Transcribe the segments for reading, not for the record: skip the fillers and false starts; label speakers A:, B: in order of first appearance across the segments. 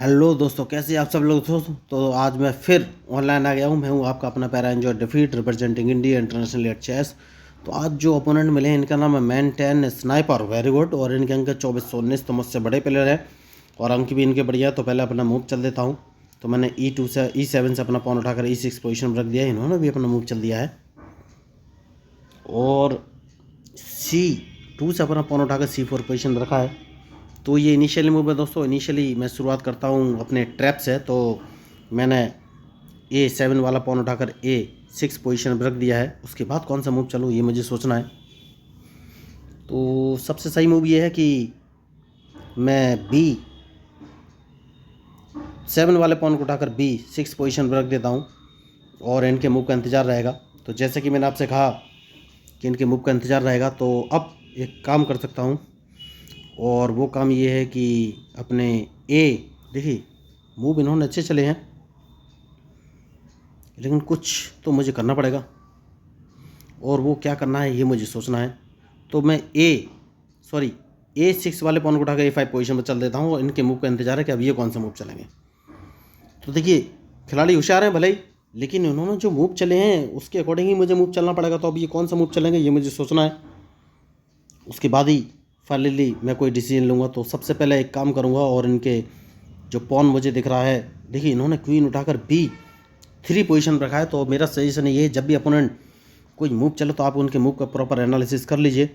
A: Hello दोस्तों, कैसे आप सब लोग दोस्तों। तो आज मैं फिर ऑनलाइन आ गया हूँ। मैं हूँ आपका अपना पैरा enjoy defeat representing India international at chess. तो आज जो ओपोनेंट मिले हैं इनका नाम है मैन 10 स्नाइपर, वेरी गुड। और इनके अंक 2419, तो मुझसे बड़े प्लेयर हैं और अंक भी इनके बढ़िया। तो पहले अपना मूव चल देता हूँ। तो मैंने E2 से E7 से अपना पॉन उठाकर E6 पोजिशन में रख दिया। इन्होंने भी अपना मूव चल दिया है और C2 से अपना पॉन उठाकर C4 पोजिशन में रखा है। तो ये इनिशियली मूव है दोस्तों। इनिशियली मैं शुरुआत करता हूँ अपने ट्रैप से। तो मैंने A7 वाला पॉन उठाकर A6 पोजीशन पर रख दिया है। उसके बाद कौन सा मूव चलूँ ये मुझे सोचना है। तो सबसे सही मूव ये है कि मैं B7 वाले पॉन को उठाकर B6 पोजीशन पर रख देता हूँ और इनके मूव का इंतज़ार रहेगा। तो जैसे कि मैंने आपसे कहा कि इनके मूव का इंतज़ार रहेगा, तो अब एक काम कर सकता हूँ और वो काम ये है कि अपने देखिए मूव इन्होंने अच्छे चले हैं, लेकिन कुछ तो मुझे करना पड़ेगा और वो क्या करना है ये मुझे सोचना है। तो मैं A6 वाले पॉन को उठाकर A5 पोजीशन पर चल देता हूँ और इनके मूव का इंतजार है कि अब ये कौन सा मूव चलेंगे। तो देखिए खिलाड़ी होशियार हैं भले ही, लेकिन इन्होंने जो मूव चले हैं उसके अकॉर्डिंग ही मुझे मूव चलना पड़ेगा। तो अब ये कौन सा मूव चलेंगे ये मुझे सोचना है। उसके बाद ही फाइनली मैं कोई डिसीजन लूँगा। तो सबसे पहले एक काम करूँगा और इनके जो पॉन मुझे दिख रहा है, देखिए इन्होंने क्वीन उठाकर B3 पोजीशन पर रखा है। तो मेरा सजेशन ये है, जब भी अपोनेंट कोई मूव चले तो आप उनके मूव का प्रॉपर एनालिसिस कर लीजिए।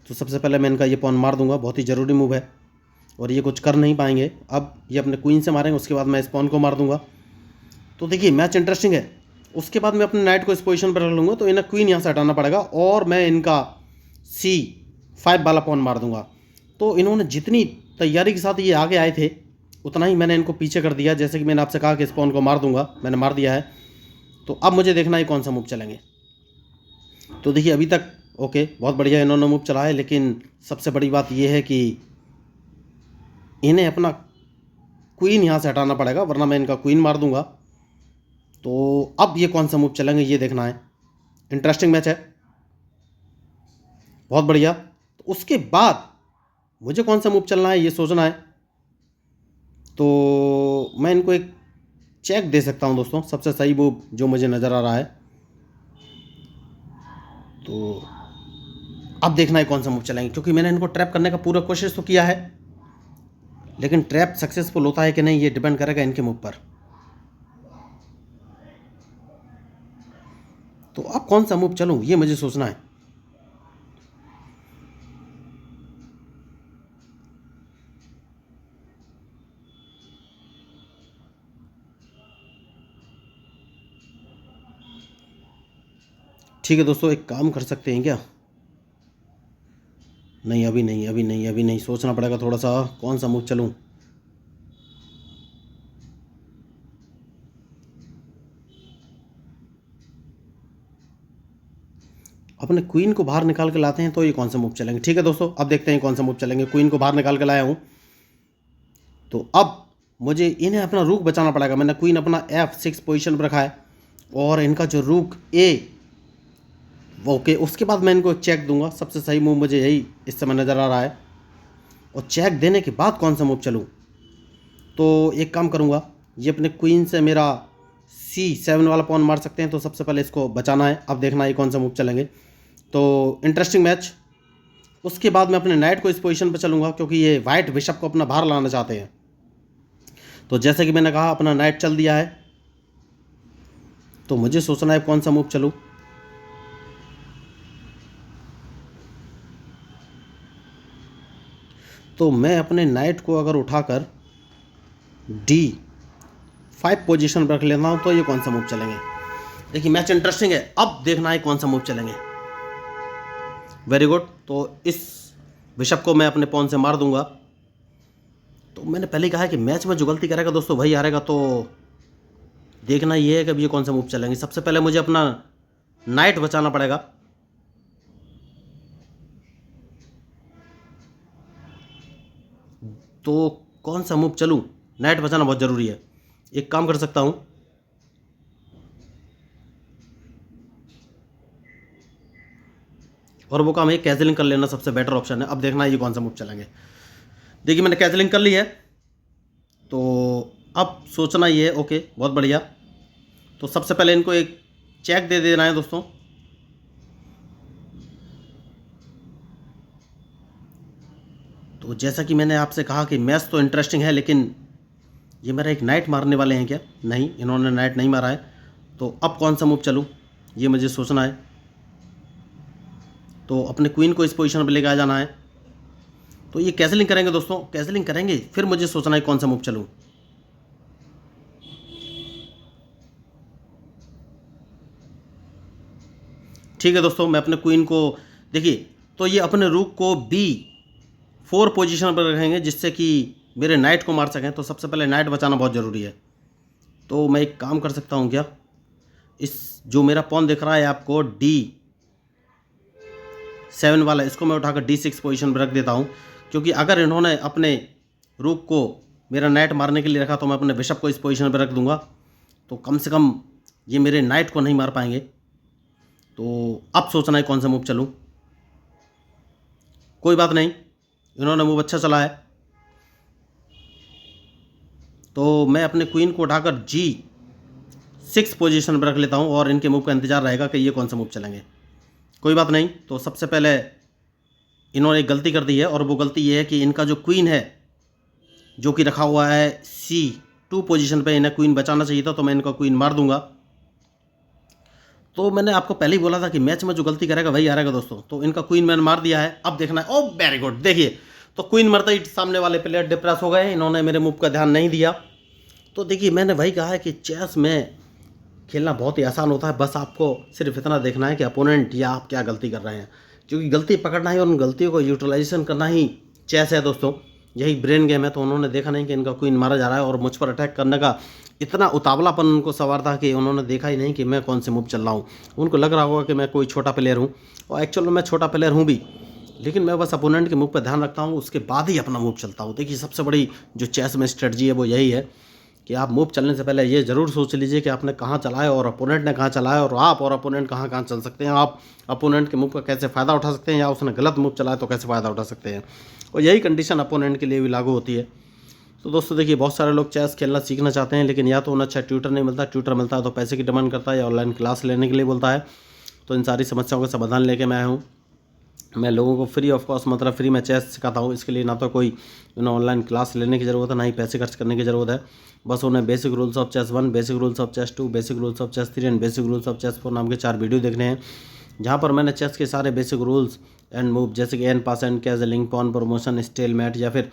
A: तो सबसे पहले मैं इनका ये पॉन मार दूंगा, बहुत ही ज़रूरी मूव है और ये कुछ कर नहीं पाएंगे। अब ये अपने क्वीन से मारेंगे, उसके बाद मैं इस पॉन को मार दूंगा। तो देखिए मैच इंटरेस्टिंग है। उसके बाद मैं अपने नाइट को इस पोजीशन पर रख लूँगा, तो इन्हें क्वीन यहाँ से हटाना पड़ेगा और मैं इनका C5 वाला पॉन मार दूंगा। तो इन्होंने जितनी तैयारी के साथ ये आगे आए थे उतना ही मैंने इनको पीछे कर दिया। जैसे कि मैंने आपसे कहा कि इस पॉन को मार दूंगा, मैंने मार दिया है। तो अब मुझे देखना है कौन सा मूव चलेंगे। तो देखिए अभी तक ओके, बहुत बढ़िया इन्होंने मूव चला है, लेकिन सबसे बड़ी बात यह है कि इन्हें अपना क्वीन यहाँ से हटाना पड़ेगा, वरना मैं इनका क्वीन मार दूंगा। तो अब ये कौन सा मूव चलेंगे ये देखना है। इंटरेस्टिंग मैच है, बहुत बढ़िया। तो उसके बाद मुझे कौन सा मूव चलना है ये सोचना है। तो मैं इनको एक चेक दे सकता हूं दोस्तों, सबसे सही मूव जो मुझे नज़र आ रहा है। तो अब देखना है कौन सा मूव चलाएंगे, क्योंकि मैंने इनको ट्रैप करने का पूरा कोशिश तो किया है, लेकिन ट्रैप सक्सेसफुल होता है कि नहीं ये डिपेंड करेगा इनके मूव पर। तो अब कौन सा मूव चलूं ये मुझे सोचना है। ठीक है दोस्तों, एक काम कर सकते हैं क्या। नहीं अभी नहीं, अभी नहीं, अभी नहीं, सोचना पड़ेगा थोड़ा सा कौन सा मूव चलूं। अपने क्वीन को बाहर निकाल के लाते हैं तो ये कौन सा मूव चलेंगे। ठीक है दोस्तों, अब देखते हैं कौन सा मूव चलेंगे। क्वीन को बाहर निकाल के लाया हूँ, तो अब मुझे इन्हें अपना रूक बचाना पड़ेगा। मैंने क्वीन अपना F6 पोजीशन पर रखा है और इनका जो रूक ओके, उसके बाद मैं इनको एक चेक दूंगा। सबसे सही मूव मुझे यही इस समय नज़र आ रहा है। और चेक देने के बाद कौन सा मूव चलूँ, तो एक काम करूँगा, ये अपने क्वीन से मेरा C7 वाला पॉन मार सकते हैं। तो सबसे पहले इसको बचाना है, अब देखना है कौन सा मूव चलेंगे। तो इंटरेस्टिंग मैच। उसके बाद मैं अपने नाइट को इस पोजीशन पर चलूँगा, क्योंकि ये वाइट बिशप को अपना बाहर लाना चाहते हैं। तो जैसे कि मैंने कहा अपना नाइट चल दिया है, तो मुझे सोचना है कौन सा मूव चलूँ। तो मैं अपने नाइट को अगर उठाकर D5 पोजीशन पर रख लेता हूँ तो ये कौन सा मूव चलेंगे। देखिए मैच इंटरेस्टिंग है, अब देखना है कौन सा मूव चलेंगे। Very good. तो इस बिशप को मैं अपने पॉन से मार दूंगा। तो मैंने पहले ही कहा है कि मैच में जो गलती करेगा दोस्तों वही हारेगा। तो देखना ये है कि अब ये कौन सा मूव चलेंगे। सबसे पहले मुझे अपना नाइट बचाना पड़ेगा। तो कौन सा मूव चलूं, नाइट बचाना बहुत ज़रूरी है। एक काम कर सकता हूं, और वो काम है कैजलिंग कर लेना, सबसे बेटर ऑप्शन है। अब देखना ये कौन सा मूव चलेंगे। देखिए मैंने कैजलिंग कर ली है, तो अब सोचना ये है, ओके बहुत बढ़िया। तो सबसे पहले इनको एक चेक दे देना है दोस्तों। तो जैसा कि मैंने आपसे कहा कि मैच तो इंटरेस्टिंग है, लेकिन ये मेरा एक नाइट मारने वाले हैं क्या? नहीं, इन्होंने नाइट नहीं मारा है। तो अब कौन सा मूव चलूँ, ये मुझे सोचना है। तो अपने क्वीन को इस पोजीशन पर लेकर आ जाना है। तो ये कैसलिंग करेंगे दोस्तों, कैसलिंग करेंगे, फिर मुझे सोचना है कौन सा मूव चलूँ। ठीक है दोस्तों, मैं अपने क्वीन को, देखिए, तो ये अपने रूक को B4 पोजीशन पर रखेंगे जिससे कि मेरे नाइट को मार सकें। तो सबसे पहले नाइट बचाना बहुत ज़रूरी है। तो मैं एक काम कर सकता हूँ क्या, इस जो मेरा पॉन दिख रहा है आपको D7 वाला, इसको मैं उठाकर D6 पोजीशन पर रख देता हूँ। क्योंकि अगर इन्होंने अपने रूक को मेरा नाइट मारने के लिए रखा तो मैं अपने बिशप को इस पोजीशन पर रख दूंगा, तो कम से कम ये मेरे नाइट को नहीं मार पाएंगे। तो अब सोचना है कौन सा मूव चलूँ। कोई बात नहीं, इन्होंने मूव अच्छा चला है। तो मैं अपने क्वीन को उठाकर G6 पोजीशन पर रख लेता हूँ और इनके मूव का इंतजार रहेगा कि ये कौन सा मूव चलेंगे। कोई बात नहीं। तो सबसे पहले इन्होंने एक गलती कर दी है, और वो गलती ये है कि इनका जो क्वीन है जो कि रखा हुआ है C2 पोजीशन पे, इन्हें क्वीन बचाना चाहिए था, तो मैं इनका क्वीन मार दूंगा। तो मैंने आपको पहले ही बोला था कि मैच में जो गलती करेगा वही हारेगा दोस्तों। तो इनका क्वीन मैंने मार दिया है। अब देखना है, ओ वेरी गुड, देखिए, तो क्वीन मरते ही सामने वाले प्लेयर डिप्रेस हो गए, इन्होंने मेरे मूव का ध्यान नहीं दिया। तो देखिए, मैंने वही कहा है कि चेस में खेलना बहुत ही आसान होता है, बस आपको सिर्फ इतना देखना है कि अपोनेंट या आप क्या गलती कर रहे हैं, क्योंकि गलती पकड़ना ही और उन गलतियों को यूटिलाइजेशन करना ही चेस है दोस्तों। यही ब्रेन गेम है। तो उन्होंने देखा नहीं कि इनका क्वीन मारा जा रहा है और मुझ पर अटैक करने का इतना उतावलापन उनको सवार था कि उन्होंने देखा ही नहीं कि मैं कौन से मूव चल रहा हूँ। उनको लग रहा होगा कि मैं कोई छोटा प्लेयर हूँ, और एक्चुअल में मैं छोटा प्लेयर हूँ भी, लेकिन मैं बस अपोनेंट के मूव पर ध्यान रखता हूँ, उसके बाद ही अपना मूव चलता हूँ। देखिए, सबसे बड़ी जो चेस में स्ट्रेटजी है वो यही है कि आप मूव चलने से पहले ये ज़रूर सोच लीजिए कि आपने कहाँ चलाया और अपोनेंट ने कहाँ चलाया, और आप और अपोनेंट कहाँ कहाँ चल सकते हैं, आप अपोनेंट के मूव का कैसे फ़ायदा उठा सकते हैं, या उसने गलत मूव चलाया तो कैसे फ़ायदा उठा सकते हैं। और यही कंडीशन अपोनेंट के लिए भी लागू होती है। तो दोस्तों देखिए, बहुत सारे लोग चेस खेलना सीखना चाहते हैं, लेकिन या तो उन्हें अच्छा ट्यूटर नहीं मिलता, ट्यूटर मिलता है तो पैसे की डिमांड करता है या ऑनलाइन क्लास लेने के लिए बोलता है। तो इन सारी समस्याओं का समाधान लेके मैं आया हूँ। मैं लोगों को फ्री ऑफ कॉस्ट, मतलब फ्री में चेस सिखाता हूँ। इसके लिए ना तो कोई ऑनलाइन क्लास लेने की ज़रूरत है, ना ही पैसे खर्च करने की ज़रूरत है। बस उन्हें basic rules of chess 1, basic rules of chess 2, basic rules of chess 3 and basic rules of chess 4 नाम के 4 वीडियो देखने हैं, जहाँ पर मैंने चेस के सारे बेसिक रूल्स एंड मूव, जैसे कि en passant and castling, pawn promotion, stalemate, या फिर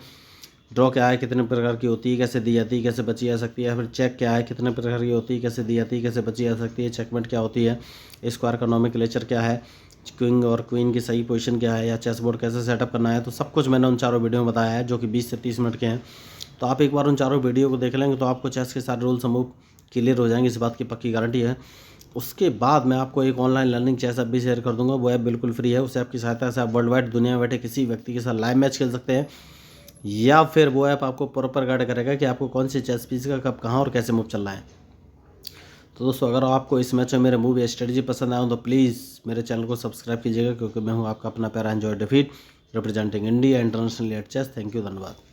A: ड्रॉ क्या है, कितने प्रकार की होती है, कैसे दी जाती है, कैसे बची जा सकती है, या फिर चेक क्या है, कितने प्रकार की होती है, कैसे दी जाती है, कैसे बची जा सकती है, चेकमेट क्या होती है, स्क्वायर का नोमेनक्लेचर क्या है, किंग और क्वीन की सही पोजीशन क्या है, या चेस बोर्ड कैसे सेटअप करना है। तो सब कुछ मैंने उन चारों वीडियो में बताया है, जो कि 20 से 30 मिनट के हैं। तो आप एक बार उन चारों वीडियो को देख लेंगे तो आपको चेस के सारे रूल्स मूव क्लियर हो जाएंगे, इस बात की पक्की गारंटी है। उसके बाद मैं आपको एक ऑनलाइन लर्निंग चेस ऐप भी शेयर कर दूंगा। वो ऐप बिल्कुल फ्री है। उस ऐप की सहायता से आप वर्ल्ड वाइड दुनिया में बैठे किसी व्यक्ति के साथ लाइव मैच खेल सकते हैं, या फिर वो ऐप आपको प्रॉपर गाइड करेगा कि आपको कौन सी चेस पीस का कब कहाँ और कैसे मूव चल रहा है। तो दोस्तों, अगर आपको इस मैच में मेरे मूव या स्ट्रेटजी पसंद आए तो प्लीज़ मेरे चैनल को सब्सक्राइब कीजिएगा, क्योंकि मैं हूँ आपका अपना प्यारा enjoy defeat, representing India internationally at chess. Thank you, धन्यवाद।